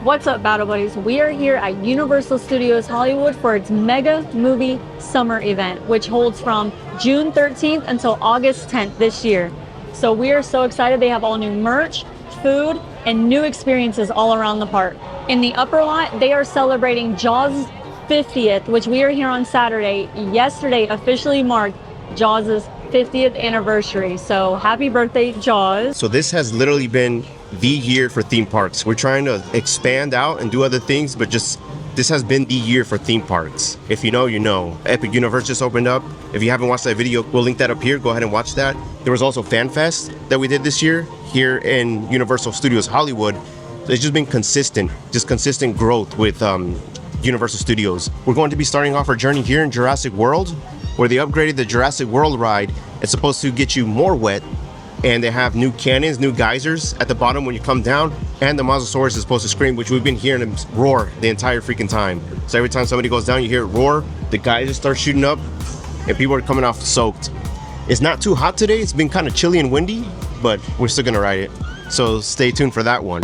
What's up, Battle Buddies? We are here at Universal Studios Hollywood for its Mega Movie Summer event, which holds from June 13th until August 10th this year. So we are so excited. They have all new merch, food, and new experiences all around the park. In the upper lot, they are celebrating Jaws' 50th, which we are here on Saturday. Yesterday officially marked Jaws' 50th anniversary. So happy birthday, Jaws. So this has literally been the year for theme parks. We're trying to expand out and do other things, but just this has been the year for theme parks. If you know, you know. Epic Universe just opened up. If you haven't watched that video, we'll link that up here. Go ahead and watch that. There was also Fan Fest that we did this year here in Universal Studios Hollywood. It's just been consistent growth with Universal Studios. We're going to be starting off our journey here in Jurassic World, where they upgraded the Jurassic World ride. It's supposed to get you more wet, and they have new cannons, new geysers at the bottom when you come down, and the Mosasaurs is supposed to scream, which we've been hearing them roar the entire freaking time. So every time somebody goes down, you hear it roar, the geysers start shooting up, and people are coming off soaked. It's not too hot today. It's been kind of chilly and windy, but we're still gonna ride it. So stay tuned for that one.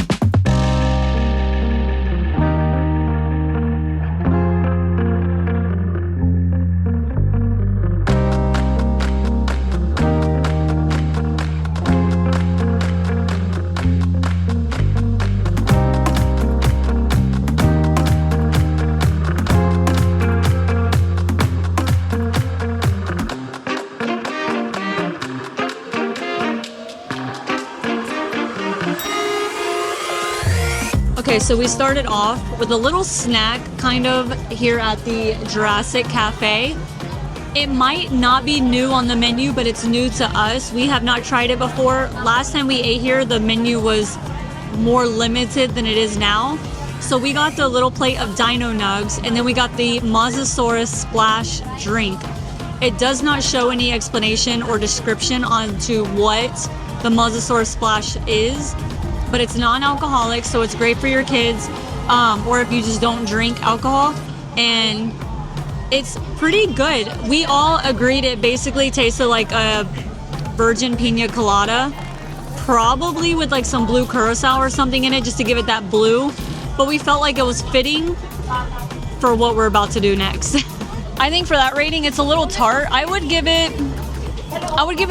Okay, so we started off with a little snack kind of here at the Jurassic Cafe. It might not be new on the menu, but it's new to us. We have not tried it before. Last time we ate here, the menu was more limited than it is now. So we got the little plate of Dino Nuggs, and then we got the Mosasaurs Splash drink. It does not show any explanation or description onto what the Mosasaurs Splash is, but it's non-alcoholic, so it's great for your kids, or if you just don't drink alcohol, and it's pretty good. We all agreed it basically tasted like a virgin pina colada, probably with like some blue curacao or something in it just to give it that blue, but we felt like it was fitting for what we're about to do next. I think for that rating, it's a little tart. I would give it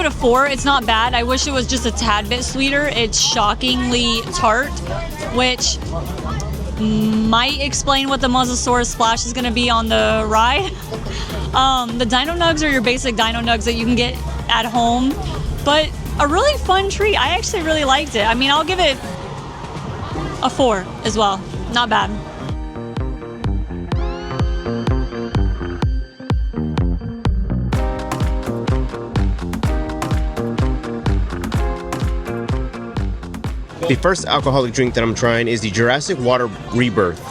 a 4. It's not bad. I wish it was just a tad bit sweeter. It's shockingly tart, which might explain what the Mosasaurus Splash is going to be on the ride. The Dino Nuggs are your basic Dino Nuggs that you can get at home, but a really fun treat. I actually really liked it. I mean, I'll give it a 4 as well. Not bad. The first alcoholic drink that I'm trying is the Jurassic Water Rebirth,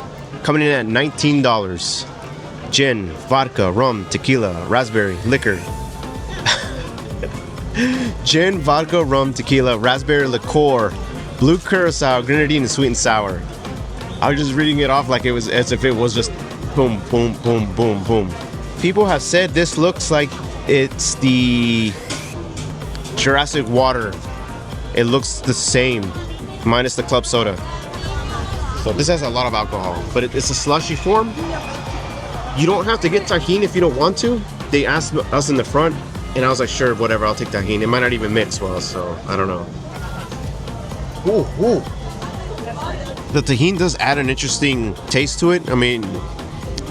coming in at $19. Gin, vodka, rum, tequila, raspberry, liquor. Gin, vodka, rum, tequila, raspberry liqueur, blue curacao, grenadine, and sweet and sour. I was just reading it off like it was as if it was just boom, boom, boom, boom, boom. People have said this looks like it's the Jurassic Water. It looks the same, minus the club soda. So this has a lot of alcohol, but it's a slushy form. You don't have to get tahini if you don't want to. They asked us in the front, and I was like, sure, whatever, I'll take tahini. It might not even mix well, so I don't know. Ooh, ooh. The tahini does add an interesting taste to it. I mean,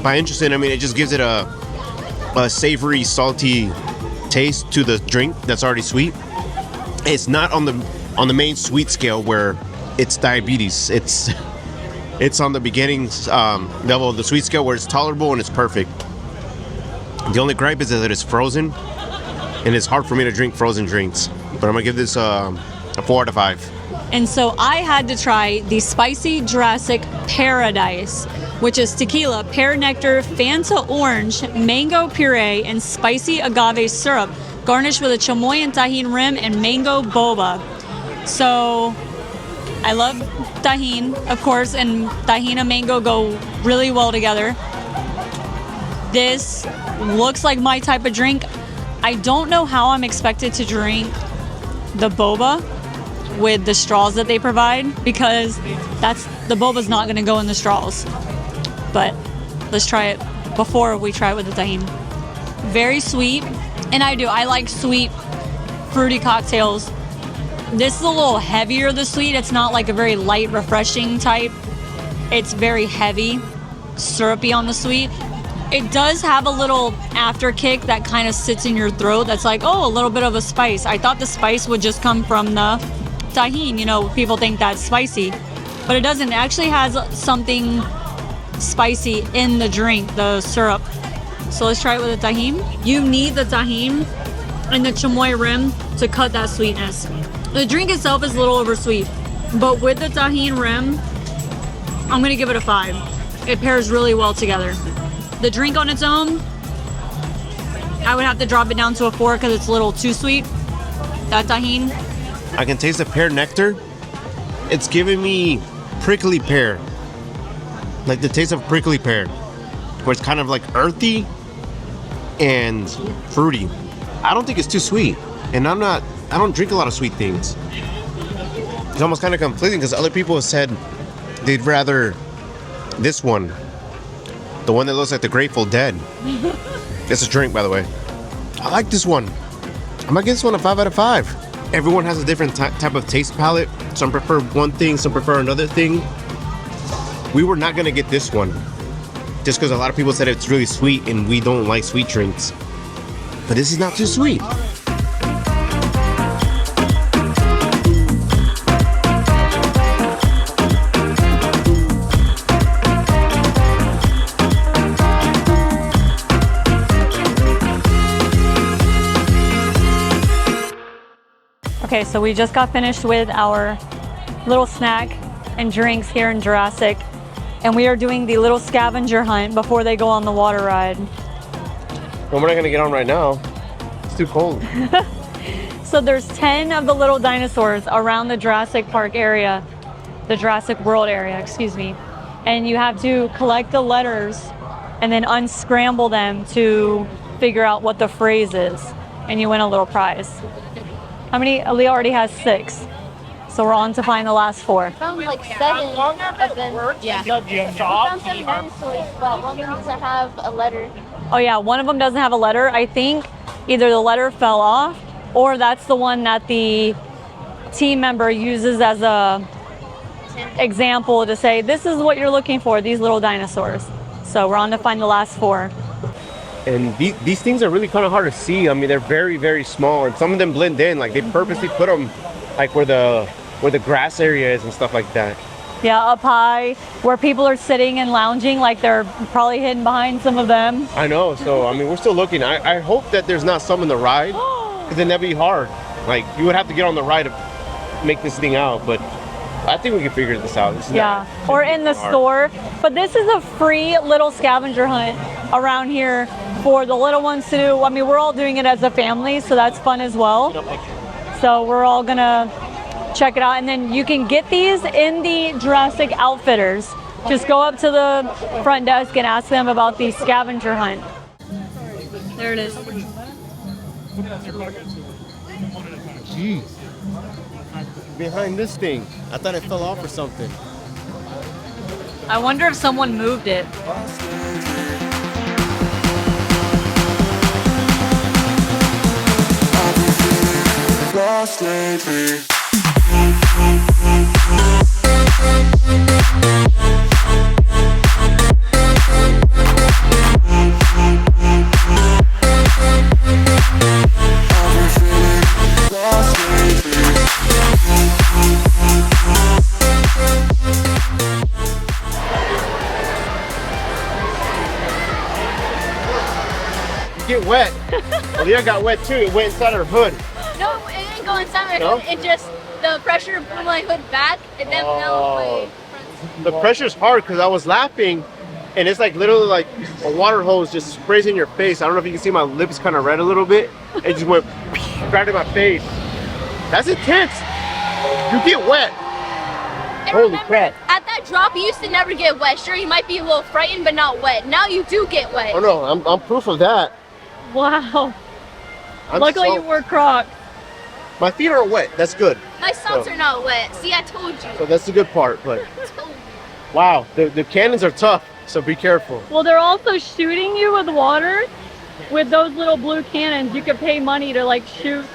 by interesting, I mean it just gives it a savory, salty taste to the drink that's already sweet. It's not on the main sweet scale where it's diabetes. It's on the beginning level of the sweet scale where it's tolerable and it's perfect. The only gripe is that it's frozen, and it's hard for me to drink frozen drinks. But I'm gonna give this a 4 out of 5. And so I had to try the spicy Jurassic Pearadise, which is tequila, pear nectar, Fanta orange, mango puree, and spicy agave syrup, garnished with a chamoy and tahini rim and mango boba. So I love tahini, of course, and tahini and mango go really well together. This looks like my type of drink. I don't know how I'm expected to drink the boba with the straws that they provide, because that's The boba's not gonna go in the straws. But let's try it before we try it with the tahini. Very sweet, and I like sweet, fruity cocktails. This is a little heavier, the sweet. It's not like a very light, refreshing type. It's very heavy, syrupy on the sweet. It does have a little after kick that kind of sits in your throat. That's like, oh, a little bit of a spice. I thought the spice would just come from the tahini. You know, people think that's spicy, but it doesn't. It actually has something spicy in the drink, the syrup. So let's try it with the tahini. You need the tahini and the chamoy rim to cut that sweetness. The drink itself is a little oversweet, but with the tahini rim, I'm gonna give it a 5. It pairs really well together. The drink on its own, I would have to drop it down to a 4 because it's a little too sweet. That tahini. I can taste the pear nectar. It's giving me prickly pear. Like the taste of prickly pear. Where it's kind of like earthy and fruity. I don't think it's too sweet. And I don't drink a lot of sweet things. It's almost kind of conflicting because other people have said they'd rather this one. The one that looks like the Grateful Dead. It's a drink, by the way. I like this one. I'm gonna give this one a 5 out of 5. Everyone has a different type of taste palette. Some prefer one thing, some prefer another thing. We were not gonna get this one. Just because a lot of people said it's really sweet and we don't like sweet drinks. But this is not too sweet. Okay, so we just got finished with our little snack and drinks here in Jurassic, and we are doing the little scavenger hunt before they go on the water ride. Well, we're not gonna get on right now. It's too cold. So there's 10 of the little dinosaurs around the Jurassic Park area, the Jurassic World area, excuse me. And you have to collect the letters and then unscramble them to figure out what the phrase is, and you win a little prize. How many? Aaliyah already has 6. So we're on to find the last 4. Found like 7 of them. Yeah. Found 7 dinosaurs, but one doesn't have a letter. Oh yeah, one of them doesn't have a letter. I think either the letter fell off or that's the one that the team member uses as a example to say, this is what you're looking for, these little dinosaurs. So we're on to find the last 4. And these things are really kind of hard to see. I mean, they're very, very small, and some of them blend in. Like they purposely put them like where the grass area is and stuff like that. Yeah, up high where people are sitting and lounging, like they're probably hidden behind some of them. I know. So I mean, we're still looking. I hope that there's not some in the ride, because then that'd be hard. Like you would have to get on the ride to make this thing out, but I think we can figure this out. Yeah, or in the store. But this is a free little scavenger hunt around here for the little ones to do. I mean, we're all doing it as a family, so that's fun as well. So we're all gonna check it out. And then you can get these in the Jurassic Outfitters. Just go up to the front desk and ask them about the scavenger hunt. There it is. Jeez. Behind this thing. I thought it fell off or something. I wonder if someone moved it. Lost lately. Get wet. Leah got wet too. It went inside her hood. No, it didn't go inside my hood. It just, the pressure pulled my hood back and then fell away. The pressure's hard because I was laughing and it's like literally like a water hose just sprays in your face. I don't know if you can see my lips kind of red a little bit. It just went right in my face. That's intense. You get wet. And Holy remember, crap. at that drop, you used to never get wet. Sure, you might be a little frightened, but not wet. Now you do get wet. Oh no, I'm proof of that. Wow. I'm Luckily so- you wore Crocs. My feet are wet. That's good. My socks are not wet. See, I told you. So that's the good part. But I told you. Wow, the cannons are tough, so be careful. Well, they're also shooting you with water with those little blue cannons. You could pay money to like shoot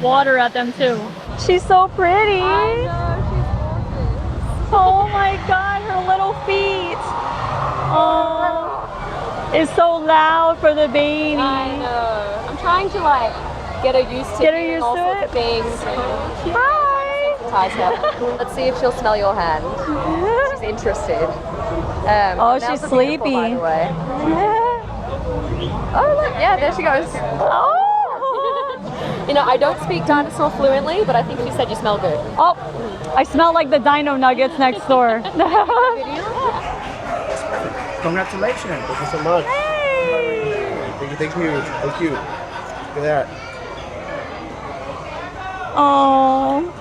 water at them too. She's so pretty. I know, she's gorgeous. Oh my god, her little feet. Oh, it's so loud for the baby. I know. I'm trying to like get her used to doing all sorts of things. Hi. Ties her. Let's see if she'll smell your hand. She's interested. Oh, Smells she's beautiful, sleepy. by the way. Oh look, yeah, there she goes. Oh. You know, I don't speak dinosaur fluently, but I think she said you smell good. Oh, I smell like the Dino Nuggets next door. Congratulations. Thank you so much. Hey. Thank you. Look at that. Oh.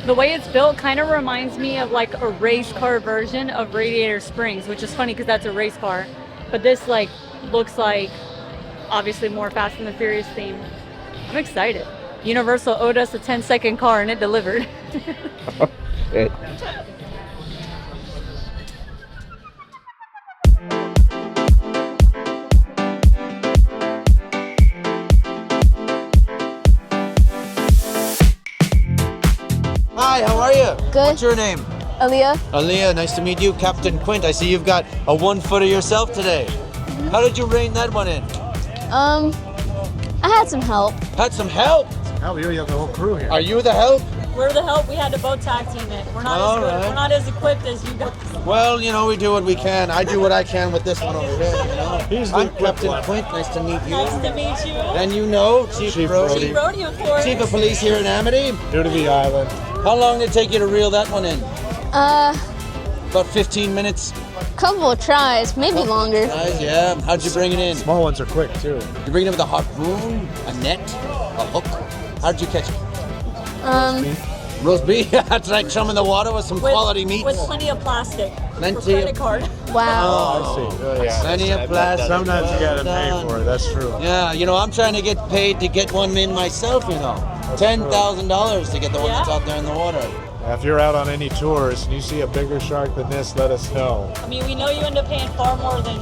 The way it's built kind of reminds me of like a race car version of Radiator Springs, which is funny because that's a race car. But this like looks like obviously more Fast and the Furious theme. I'm excited. Universal owed us a 10-second car and it delivered. Hi, how are you? Good. What's your name? Aaliyah, Aaliyah, nice to meet you. Captain Quint, I see you've got a 1-footer yourself today. How did you rein that one in? I had some help. Had some help. How you have the whole crew here? Are you the help? We're the help. We had to boat tag team it. We're not All as good. right. We're not as equipped as you guys. Well, you know, we do what we can. I do what I can with this one over here, you know. I'm Captain Quint, nice to meet you. Nice to meet you. And you know, Chief Brody. Brody, of course. Chief of Police here in Amity. New to the island. How long did it take you to reel that one in? Uh, About 15 minutes? couple of tries, maybe longer. Nice, yeah. How'd you bring it in? Small ones are quick too. You bring it in with a harpoon, a net, a hook? How'd you catch it? Roast beef? That's like some in the water with some quality meat. With plenty of plastic. Plenty for credit of- card. Wow. Oh, I see. Oh, yeah. plenty of plastic. Sometimes you gotta Well pay for it. That's true. Yeah, you know, I'm trying to get paid to get one in myself, you know. $10,000 to get the one that's out there in the water. If you're out on any tours and you see a bigger shark than this, let us know. I mean, we know you end up paying far more than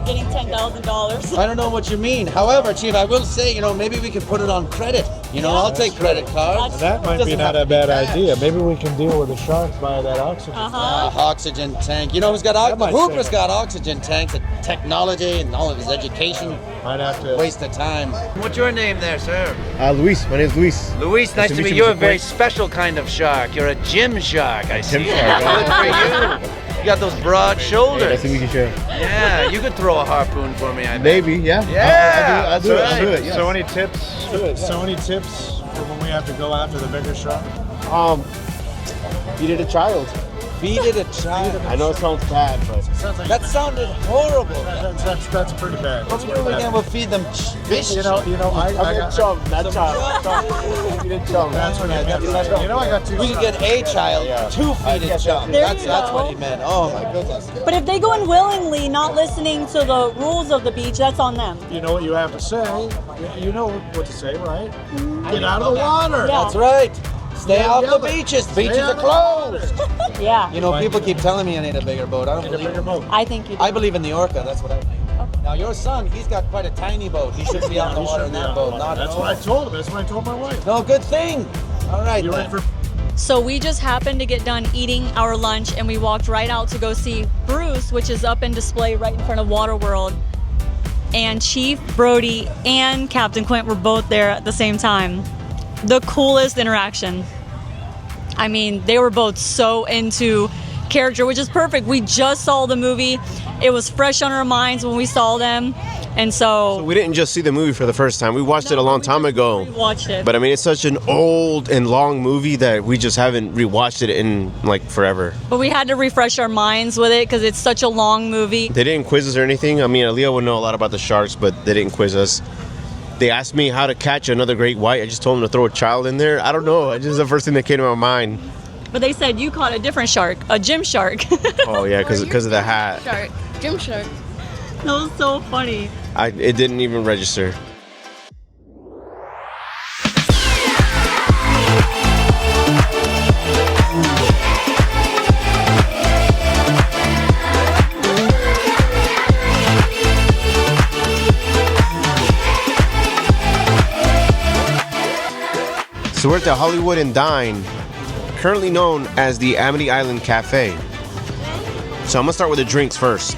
getting $10,000. I don't know what you mean. However, Chief, I will say, you know, maybe we could put it on credit. You know, I'll take credit cards. That might be Doesn't not have a to be bad cash. idea. Maybe we can deal with the sharks via that oxygen. Oxygen tank. You know who's got might Hooper's save got oxygen tanks, and technology and all of his education. Might have to. Waste of time. What's your name there, sir? Luis. My name's Luis. Luis, nice to meet you. You're a very special kind of shark. You're a gym shark, I see. Good for you. You got those broad shoulders. Nice to meet you, Chef. Yeah, you could throw a harpoon for me, I bet. Maybe, yeah. Yeah, I'll do it. I'll do it. Yes. So any tips? So any tips for when we have to go after the bigger shark? Feed it a child. Feed it a child. I know it sounds bad, but That sounded horrible. That's pretty bad. What we do again? We'll feed them fish. You know, I got. chum, not child. Feed it chum. That's what I got. You know, I got two. We could get a child to feed it chum. There That's you what go. he meant. Oh my goodness. But if they go in willingly, not listening to the rules of the beach, that's on them. You know what you have to say. You know what to say, right? Get out of the water. Yeah. That's right. Stay Yeah, off yeah, the but- beaches. Stay Beaches out are of the closed. Yeah, You know, people keep telling me I need a bigger boat. I don't Get a believe bigger it. boat. I think you do. I believe in the Orca. That's what I think. Now your son, he's got quite a tiny boat. He shouldn't be out in the You water in shouldn't be that out boat. on the Not water. at That's all. what I told him. That's what I told my wife. No, good thing. All right. You're then. in for. So we just happened to get done eating our lunch and we walked right out to go see Bruce, which is up in display right in front of Waterworld. And Chief Brody and Captain Quint were both there at the same time. The coolest interaction. I mean, they were both so into character, which is perfect. We just saw the movie. It was fresh on our minds when we saw them. And so we didn't just see the movie for the first time. We watched it a long time ago. watched it. But I mean, it's such an old and long movie that we just haven't rewatched it in like forever. But we had to refresh our minds with it because it's such a long movie. They didn't quiz us or anything. I mean, Aaliyah would know a lot about the sharks, but they didn't quiz us. They asked me how to catch another great white. I just told them to throw a child in there. I don't know. It's just the first thing that came to my mind. But they said you caught a different shark, a gym shark. Oh yeah, because of the hat. Shark. Gym shark. That was so funny. It didn't even register. So we're at the Hollywood and Dine, currently known as the Amity Island Cafe. So I'm gonna start with the drinks first.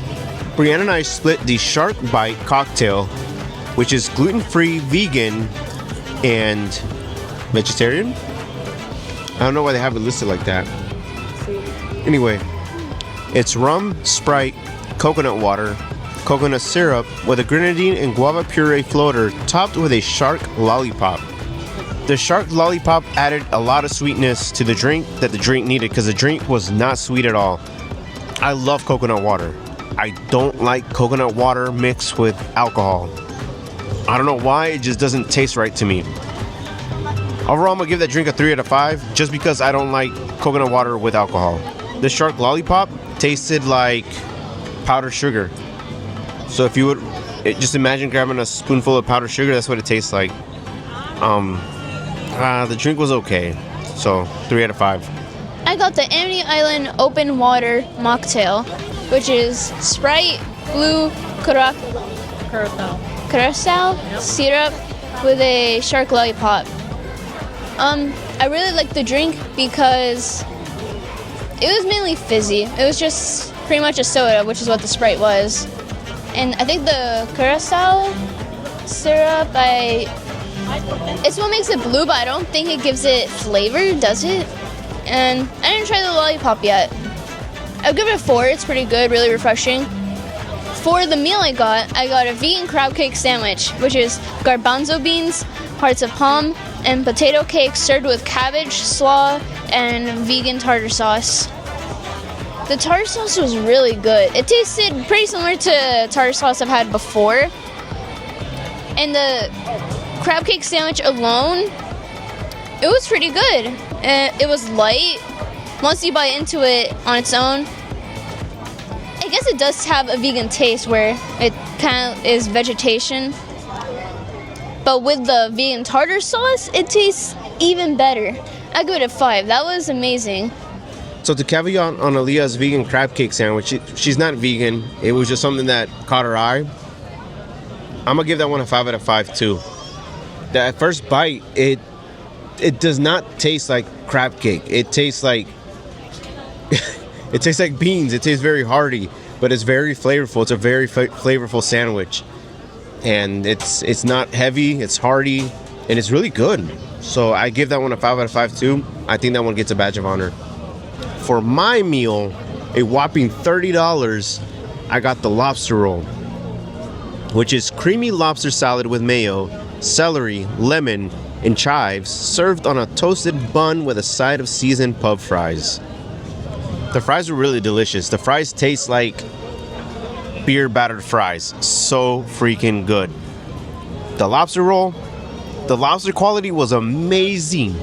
Brianna and I split the Shark Bite cocktail, which is gluten-free, vegan, and vegetarian. I don't know why they have it listed like that. Anyway, it's rum, Sprite, coconut water, coconut syrup with a grenadine and guava puree floater topped with a shark lollipop. The shark lollipop added a lot of sweetness to the drink that the drink needed because the drink was not sweet at all. I love coconut water. I don't like coconut water mixed with alcohol. I don't know why, it just doesn't taste right to me. Overall, I'm gonna give that drink a 3 out of 5 just because I don't like coconut water with alcohol. The shark lollipop tasted like powdered sugar. So if you would just imagine grabbing a spoonful of powdered sugar, that's what it tastes like. The drink was okay. So 3 out of 5. I got the Amity Island Open Water Mocktail, which is Sprite, blue curacao syrup with a shark lollipop. I really like the drink because it was mainly fizzy. It was just pretty much a soda, which is what the Sprite was. And I think the curacao syrup, it's what makes it blue, but I don't think it gives it flavor, does it? And I didn't try the lollipop yet. I'll give it a 4. It's pretty good, really refreshing. For the meal I got a vegan crab cake sandwich, which is garbanzo beans, hearts of palm, and potato cake served with cabbage, slaw, and vegan tartar sauce. The tartar sauce was really good. It tasted pretty similar to tartar sauce I've had before. And the crab cake sandwich alone, it was pretty good. It was light. Once you bite into it on its own, I guess it does have a vegan taste where it kind of is vegetation. But with the vegan tartar sauce, it tastes even better. I give it a 5. That was amazing. So to caveat on Aaliyah's vegan crab cake sandwich, she's not vegan. It was just something that caught her eye. I'm gonna give that one a 5 out of 5 too. That first bite, it does not taste like crab cake. It tastes like it tastes like beans. It tastes very hearty, but it's very flavorful. It's a very flavorful sandwich, and it's not heavy. It's hearty, and it's really good. So I give that one a 5 out of 5 too. I think that one gets a badge of honor. For my meal, a whopping $30, I got the lobster roll, which is creamy lobster salad with mayo, celery, lemon, and chives, served on a toasted bun with a side of seasoned pub fries. The fries were really delicious. The fries taste like beer battered fries. So freaking good. The lobster roll, the lobster quality was amazing.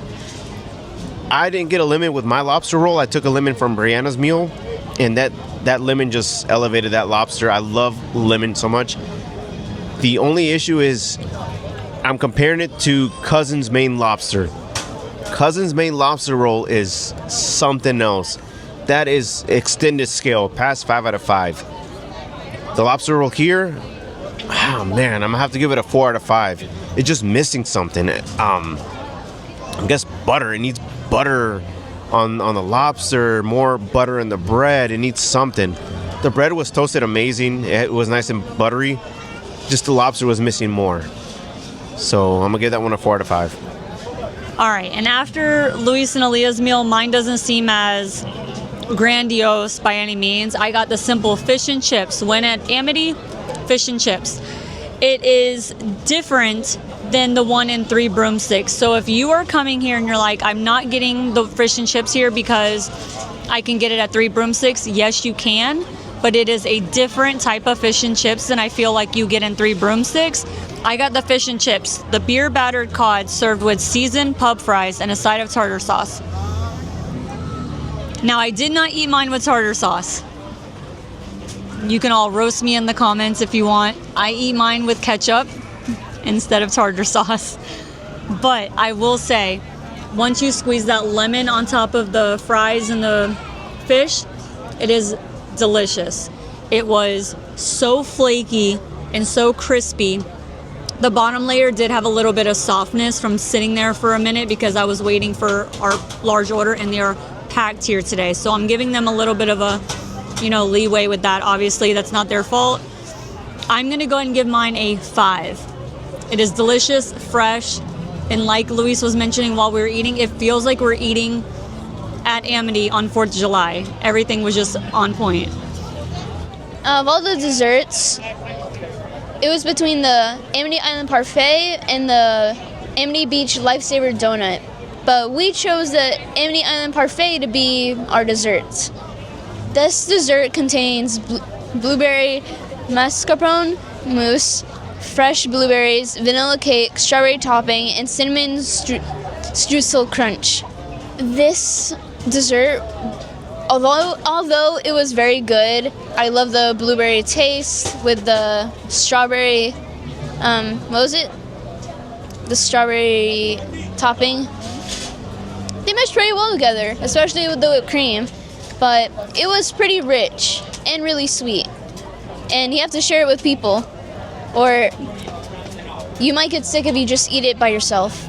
I didn't get a lemon with my lobster roll. I took a lemon from Brianna's meal, and that lemon just elevated that lobster. I love lemon so much. The only issue is I'm comparing it to Cousin's Maine Lobster. Cousin's Maine Lobster roll is something else. That is extended scale, past 5 out of 5. The lobster roll here, oh man, I'm gonna have to give it a 4 out of 5. It's just missing something. I guess butter. It needs butter on the lobster, more butter in the bread. It needs something. The bread was toasted amazing. It was nice and buttery. Just the lobster was missing more. So I'm gonna give that one a 4 out of 5. All right, and after Luis and Aaliyah's meal, mine doesn't seem as grandiose by any means. I got the simple fish and chips. When at Amity, fish and chips. It is different than the one in 3 Broomsticks. So if you are coming here and you're like, I'm not getting the fish and chips here because I can get it at 3 Broomsticks, yes, you can. But it is a different type of fish and chips than I feel like you get in 3 Broomsticks. I got the fish and chips, the beer battered cod served with seasoned pub fries and a side of tartar sauce. Now, I did not eat mine with tartar sauce. You can all roast me in the comments if you want. I eat mine with ketchup instead of tartar sauce. But I will say, once you squeeze that lemon on top of the fries and the fish, it is delicious. It was so flaky and so crispy. The bottom layer did have a little bit of softness from sitting there for a minute because I was waiting for our large order, and they are packed here today. So I'm giving them a little bit of a, leeway with that. Obviously, that's not their fault. I'm gonna go ahead and give mine a 5. It is delicious, fresh, and like Luis was mentioning while we were eating, it feels like we're eating at Amity on 4th of July. Everything was just on point. Of all the desserts, it was between the Amity Island Parfait and the Amity Beach Lifesaver Donut. But we chose the Amity Island Parfait to be our dessert. This dessert contains blueberry mascarpone mousse, fresh blueberries, vanilla cake, strawberry topping, and cinnamon streusel crunch. This dessert, although it was very good, I love the blueberry taste with the strawberry, what was it? The strawberry topping. They meshed pretty well together, especially with the whipped cream, but it was pretty rich and really sweet. And you have to share it with people, or you might get sick if you just eat it by yourself.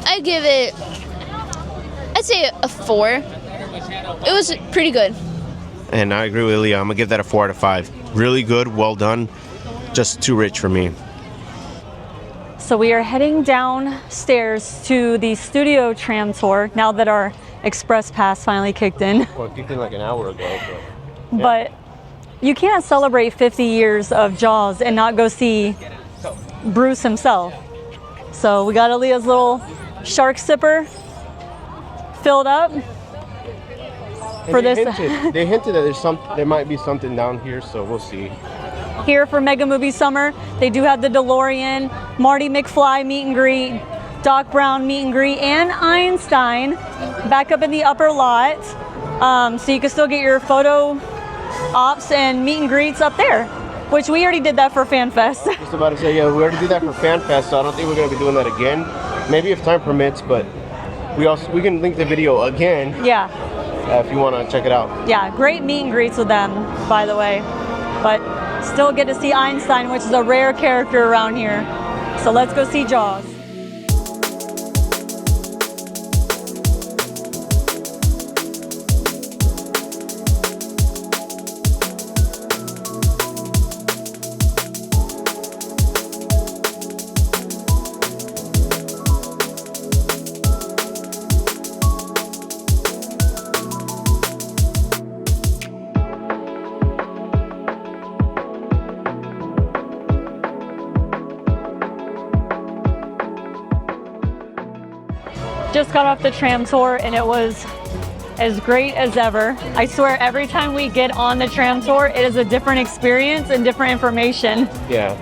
I'd say a 4. It was pretty good. And I agree with Leah. I'm gonna give that a 4 out of 5. Really good, well done. Just too rich for me. So we are heading downstairs to the studio tram tour now that our express pass finally kicked in. Well, it kicked in like an hour ago. But you can't celebrate 50 years of Jaws and not go see Bruce himself. So we got Aaliyah's little shark sipper filled up. For this, they hinted that there might be something down here, so we'll see. Here for Mega Movie Summer, they do have the DeLorean, Marty McFly meet and greet, Doc Brown meet and greet, and Einstein back up in the upper lot. So you can still get your photo ops and meet and greets up there, which we already did that for FanFest. Just about to say, yeah, we already did that for FanFest, so I don't think we're going to be doing that again. Maybe if time permits, but we can link the video again. Yeah. If you want to check it out. Yeah, great meet and greets with them, by the way. But still get to see Einstein, which is a rare character around here. So let's go see Jaws. Just got off the tram tour and it was as great as ever. I swear every time we get on the tram tour, it is a different experience and different information. Yeah.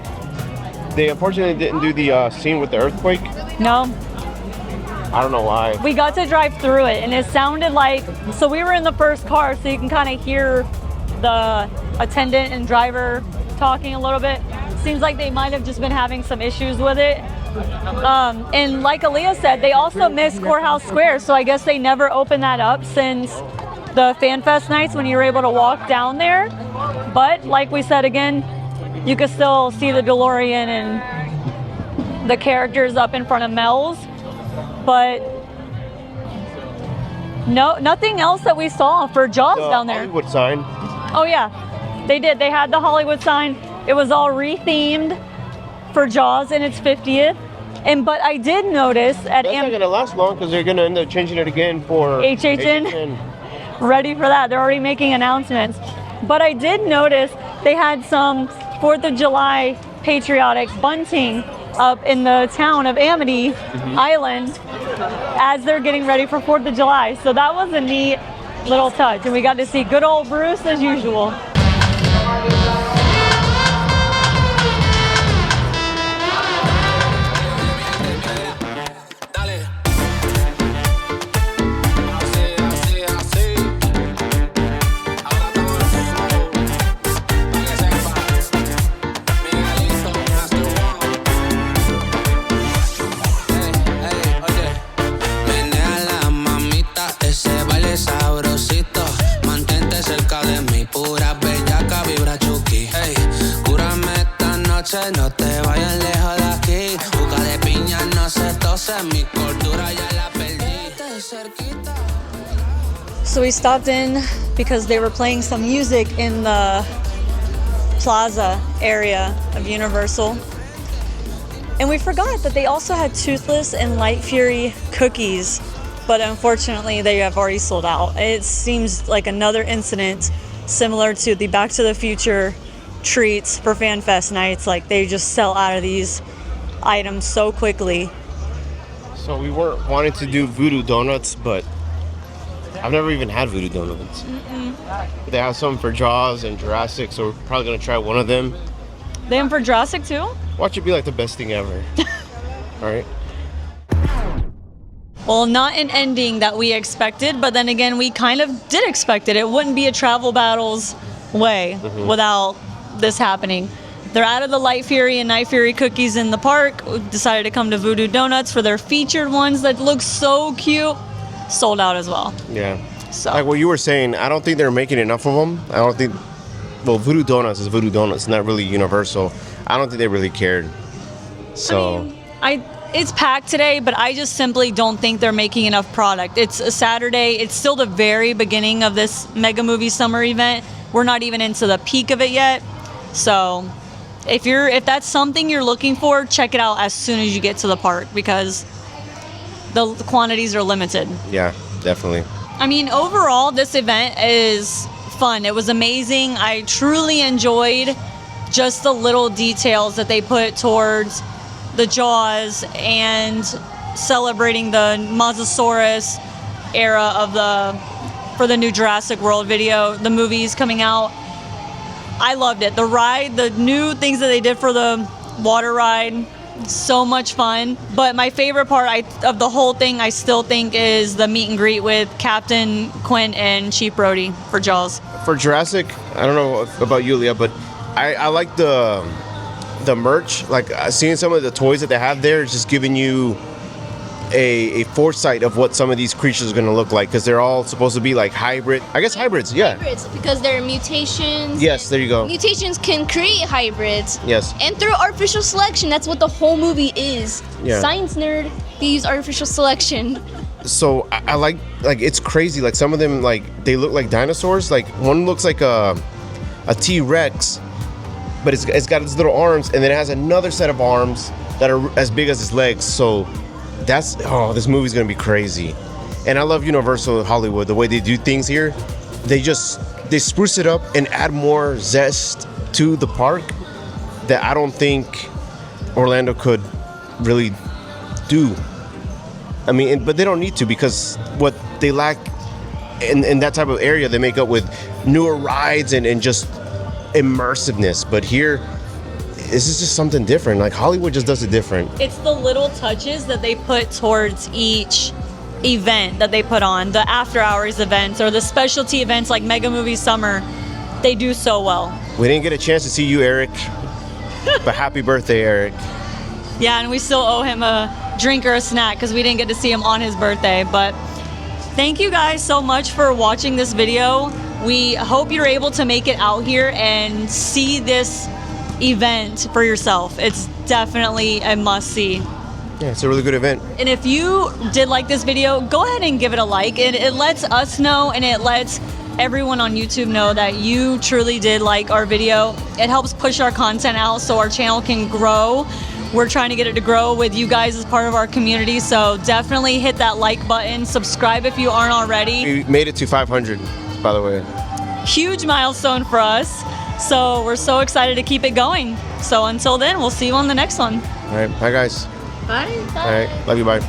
They unfortunately didn't do the scene with the earthquake. No. I don't know why. We got to drive through it and it sounded like, so we were in the first car, so you can kind of hear the attendant and driver talking a little bit. Seems like they might have just been having some issues with it. And like Aaliyah said, they also missed Courthouse Square, so I guess they never opened that up since the FanFest nights when you were able to walk down there. But like we said again, you could still see the DeLorean and the characters up in front of Mel's. But no, nothing else that we saw for Jaws down there. Hollywood sign. Oh yeah, they did. They had the Hollywood sign. It was all rethemed for Jaws in its 50th. But I did notice at That's not gonna last long because they're gonna end up changing it again for HHN. Ready for that? They're already making announcements. But I did notice they had some 4th of July patriotic bunting up in the town of Amity Island as they're getting ready for 4th of July. So that was a neat little touch, and we got to see good old Bruce as usual. No te vayas So we stopped in because they were playing some music in the Plaza area of Universal. And we forgot that they also had Toothless and Light Fury cookies, but unfortunately they have already sold out. It seems like another incident similar to the Back to the Future treats for FanFest nights. Like, they just sell out of these items so quickly. So we weren't wanting to do Voodoo Donuts, but I've never even had Voodoo Donuts. They have some for Jaws and Jurassic, so we're probably gonna try one of them. They have them for Jurassic too? Watch it be like the best thing ever. All right. Well, not an ending that we expected, but then again, we kind of did expect it. It wouldn't be a Travelbattles way without this happening. They're out of the Light Fury and Night Fury cookies in the park. We decided to come to Voodoo Donuts for their featured ones that look so cute. Sold out as well. Yeah. So. Like what you were saying, I don't think they're making enough of them. I don't think. Well, Voodoo Donuts is Voodoo Donuts, not really Universal. I don't think they really cared. So. I mean, it's packed today, but I just simply don't think they're making enough product. It's a Saturday. It's still the very beginning of this Mega Movie Summer event. We're not even into the peak of it yet. So, if that's something you're looking for, check it out as soon as you get to the park, because the quantities are limited. Yeah, definitely. I mean, overall, this event is fun. It was amazing. I truly enjoyed just the little details that they put towards the Jaws and celebrating the Mosasaurs era for the new Jurassic World video, the movies coming out. I loved it. The ride, the new things that they did for the water ride, so much fun. But my favorite part of the whole thing, I still think, is the meet and greet with Captain Quint and Chief Brody for Jaws. For Jurassic, I don't know about you, Leah, but I like the merch. Like, seeing some of the toys that they have there is just giving you a foresight of what some of these creatures are going to look like, because they're all supposed to be like hybrid. I guess hybrids, yeah. Hybrids, because they're mutations. Yes, there you go. Mutations can create hybrids. Yes. And through artificial selection, that's what the whole movie is. Yeah. Science nerd, they use artificial selection. So I like it's crazy. Like, some of them, like, they look like dinosaurs. Like, one looks like a T-Rex, but it's got its little arms, and then it has another set of arms that are as big as its legs. So this movie's gonna be crazy. And I love Universal Hollywood, the way they do things here. They spruce it up and add more zest to the park that I don't think Orlando could really do. I mean, but they don't need to, because what they lack in that type of area, they make up with newer rides and just immersiveness. But here, this is just something different. Like, Hollywood just does it different. It's the little touches that they put towards each event that they put on, the after hours events or the specialty events like Mega Movie Summer. They do so well. We didn't get a chance to see you, Eric, but happy birthday, Eric. Yeah, and we still owe him a drink or a snack because we didn't get to see him on his birthday. But thank you guys so much for watching this video. We hope you're able to make it out here and see this event for yourself. It's definitely a must-see. Yeah, it's a really good event. And if you did like this video, go ahead and give it a like. It lets us know, and it lets everyone on YouTube know that you truly did like our video. It helps push our content out so our channel can grow. We're trying to get it to grow with you guys as part of our community, so definitely hit that like button. Subscribe if you aren't already. We made it to 500, by the way. Huge milestone for us, so we're so excited to keep it going. So until then, we'll see you on the next one. All right, bye guys. Bye. All right, love you, bye.